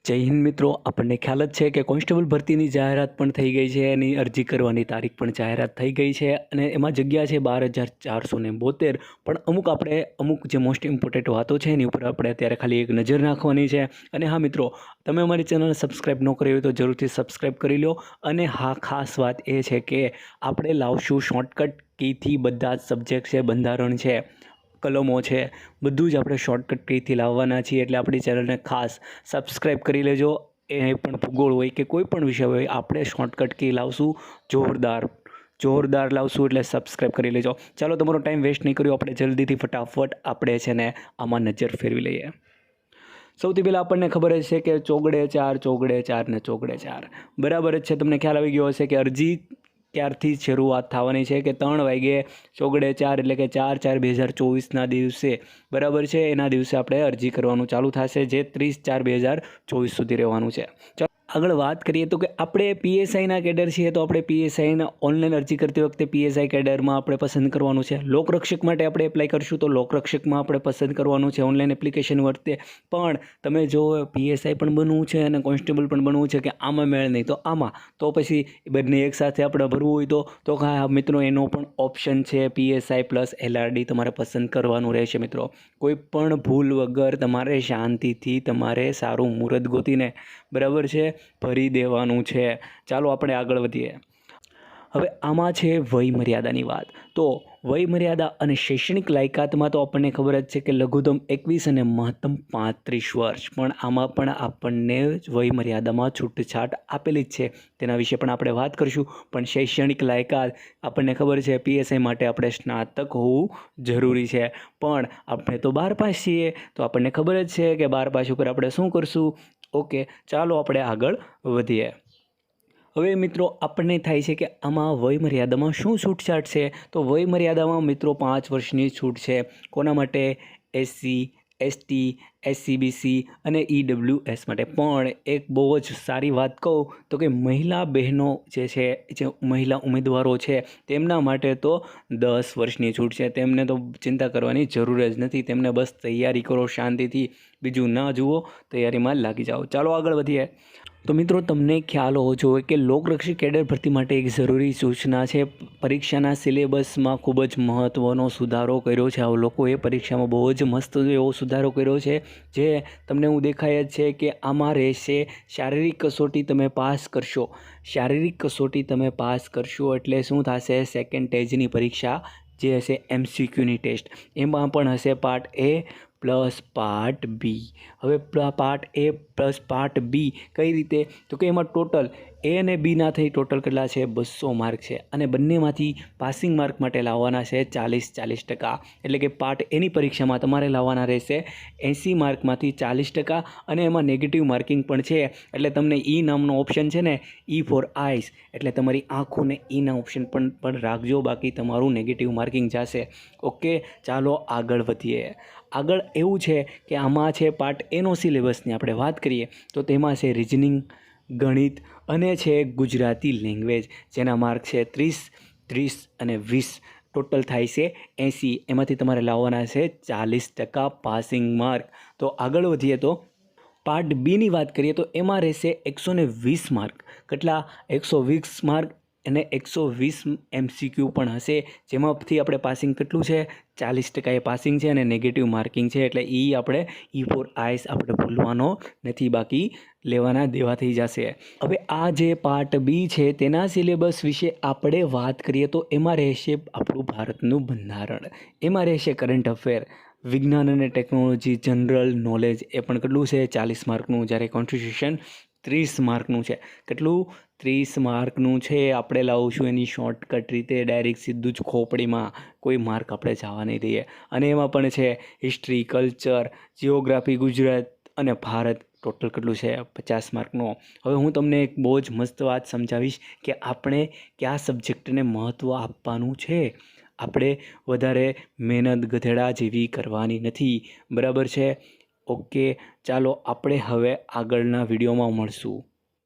જય હિન્દ મિત્રો, આપણને ખ્યાલ જ છે કે કોન્સ્ટેબલ ભરતીની જાહેરાત પણ થઈ ગઈ છે. એની અરજી કરવાની તારીખ પણ જાહેરાત થઈ ગઈ છે અને એમાં જગ્યા છે 12,472. પણ અમુક જે મોસ્ટ ઇમ્પોર્ટન્ટ વાતો છે એની ઉપર આપણે અત્યારે ખાલી એક નજર નાખવાની છે. અને હા મિત્રો, તમે અમારી ચેનલને સબસ્ક્રાઈબ ન કરી હોય તો જરૂરથી સબસ્ક્રાઈબ કરી લો. અને હા, ખાસ વાત એ છે કે આપણે લાવશું શોર્ટકટ કીથી બધા જ સબ્જેક્ટ છે, બંધારણ છે, કલમો છે, બધું જ આપણે શોર્ટકટ કીથી લાવવાના છીએ. એટલે આપણી ચેનલને ખાસ સબસ્ક્રાઈબ કરી લેજો. એ પણ ભૂગોળ હોય કે કોઈ પણ વિષય હોય, આપણે શોર્ટકટ કી લાવશું, જોરદાર લાવશું. એટલે સબસ્ક્રાઈબ કરી લેજો. ચાલો, તમારો ટાઈમ વેસ્ટ નહીં કર્યો, આપણે જલ્દીથી ફટાફટ આપણે છે ને આમાં નજર ફેરવી લઈએ. સૌથી પહેલાં આપણને ખબર જ છે કે ચોગડે ચાર ને ચોગડે ચાર બરાબર જ છે. તમને ખ્યાલ આવી ગયો હશે કે અરજી ક્યારથી શરૂઆત થવાની છે કે 3 વાગ્યે ચોગડે 4 એટલે કે 4/4/2024ના દિવસે બરાબર છે. એના દિવસે આપણે અરજી કરવાનું ચાલુ થશે, જે 30/4/2024 સુધી રહેવાનું છે. આગળ વાત કરીએ તો કે આપણે પીએસઆઈના કેડર છીએ તો આપણે પીએસઆઈને ઓનલાઈન અરજી કરતી વખતે પીએસઆઈ કેડરમાં આપણે પસંદ કરવાનું છે. લોકરક્ષક માટે આપણે એપ્લાય કરશું તો લોકરક્ષકમાં આપણે પસંદ કરવાનું છે ઓનલાઈન એપ્લિકેશન વખતે. પણ તમે જો પીએસઆઈ પણ બનવું છે અને કોન્સ્ટેબલ પણ બનવું છે કે આમાં મેળ નહીં તો આમાં, તો પછી બંને એકસાથે આપણે ભરવું હોય તો હા મિત્રો, એનો પણ ઓપ્શન છે. પીએસઆઈ પ્લસ એલઆરડી તમારે પસંદ કરવાનું રહેશે મિત્રો. કોઈ પણ ભૂલ વગર તમારે શાંતિથી તમારે સારું મુહૂર્ત ગોતીને બરાબર છે ભરી દેવાનું છે. ચાલો આપણે આગળ વધીએ. હવે આમાં છે વય મર્યાદાની વાત. તો વય મર્યાદા અને શૈક્ષણિક લાયકાતમાં તો આપણને ખબર જ છે કે લઘુત્તમ 21 અને મહત્તમ 35 વર્ષ. પણ આમાં પણ આપણને વય મર્યાદામાં છૂટછાટ આપેલી જ છે. તેના વિશે પણ આપણે વાત કરીશું. પણ શૈક્ષણિક લાયકાત આપણને ખબર છે, પીએસઆઈ માટે આપણે સ્નાતક હોવું જરૂરી છે. પણ આપણે તો 12 પાસ છીએ, તો આપણને ખબર જ છે કે 12 પાસ ઉપર આપણે શું કરશું. ઓકે, ચાલો આપણે આગળ વધીએ. હવે મિત્રો, આપણને થાય છે કે આમાં વય મર્યાદામાં શું છૂટછાટ છે. તો વય મર્યાદામાં મિત્રો 5 વર્ષની છૂટ છે. કોના માટે? SC, ST, SCBC અને EWS માટે. પણ એક બહુ જ સારી વાત કહું તો કે મહિલા બહેનો જે છે, જે મહિલા ઉમેદવારો છે, તેમના માટે તો 10 વર્ષની છૂટ છે. તેમને તો ચિંતા કરવાની જરૂર જ નથી. તેમને બસ તૈયારી કરો શાંતિથી, બીજું ના જુઓ, તૈયારીમાં લાગી જાઓ. ચાલો આગળ વધીએ. તો મિત્રો, તમને ખ્યાલ હોવો જોઈએ કે લોકરક્ષક કેડર ભરતી માટે એક જરૂરી સૂચના છે. પરીક્ષાના સિલેબસમાં ખૂબ જ મહત્ત્વનો સુધારો કર્યો છે આ લોકોએ. પરીક્ષામાં બહુ જ મસ્ત એવો સુધારો કર્યો છે, જે તમને હું દેખાય જ છે કે આમાં રહેશે શારીરિક કસોટી તમે પાસ કરશો. શારીરિક કસોટી તમે પાસ કરશો એટલે શું થશે? સેકન્ડ સ્ટેજની પરીક્ષા જે હશે MCQની ટેસ્ટ, એમાં પણ હશે part A plus part B. હવે part A plus part B કઈ રીતે? તો કે એમાં ટોટલ A અને બીના થઈ ટોટલ કેટલા છે? 200 માર્ક છે. અને બંનેમાંથી પાસિંગ માર્ક માટે લાવવાના છે 40%. એટલે કે પાર્ટ એની પરીક્ષામાં તમારે લાવવાના રહેશે 80 માર્કમાંથી 40%. અને એમાં નેગેટિવ માર્કિંગ પણ છે. એટલે તમને નામનો ઓપ્શન છે ને, ફોર આઈસ, એટલે તમારી આંખોને ના ઓપ્શન પણ રાખજો, બાકી તમારું નેગેટિવ માર્કિંગ જશે. ઓકે, ચાલો આગળ વધીએ. આગળ એવું છે કે આમાં છે પાર્ટ એનો સિલેબસની આપણે વાત કરીએ તો તેમાં છે રિઝનિંગ, ગણિત અને છે ગુજરાતી લેંગ્વેજ, જેના માર્ક છે 30 અને 20. ટોટલ થાય છે 80. એમાંથી તમારે લાવવાના છે 40% પાસિંગ માર્ક. તો આગળ વધીએ તો પાર્ટ બીની વાત કરીએ તો એમાં રહેશે 120 માર્ક. કેટલા? 120 માર્ક અને 120 MCQ પણ હશે, જેમાંથી આપણે પાસિંગ કેટલું છે? 40% એ પાસિંગ છે અને નેગેટિવ માર્કિંગ છે. એટલે આપણે ફોર આઈસ આપણે ભૂલવાનો નથી, બાકી લેવાના દેવા થઈ જશે. હવે આ જે પાર્ટ બી છે તેના સિલેબસ વિશે આપણે વાત કરીએ તો એમાં રહેશે આપણું ભારતનું બંધારણ, એમાં રહેશે કરંટ અફેર, વિજ્ઞાન અને ટેકનોલોજી, જનરલ નોલેજ, એ પણ કેટલું છે? 40 માર્કનું. જ્યારે કોન્સ્ટિટ્યુશન 30 માર્કનું છે. કેટલું? 30 માર્કનું છે. આપણે લાવીશું એની શોર્ટકટ રીતે, ડાયરેક્ટ સીધું જ ખોપડીમાં, કોઈ માર્ક આપણે જવા નહીં દઈએ. અને એમાં પણ છે હિસ્ટ્રી, કલ્ચર, જિયોગ્રાફી, ગુજરાત અને ભારત. ટોટલ કેટલું છે? 50 માર્કનું. હવે હું તમને એક બહુ જ મસ્ત વાત સમજાવીશ કે આપણે કયા સબ્જેક્ટને મહત્ત્વ આપવાનું છે. આપણે વધારે મહેનત ગધેડા જેવી કરવાની નથી, બરાબર છે? ઓકે, ચાલો આપણે હવે આગળના વિડીયોમાં મળશું.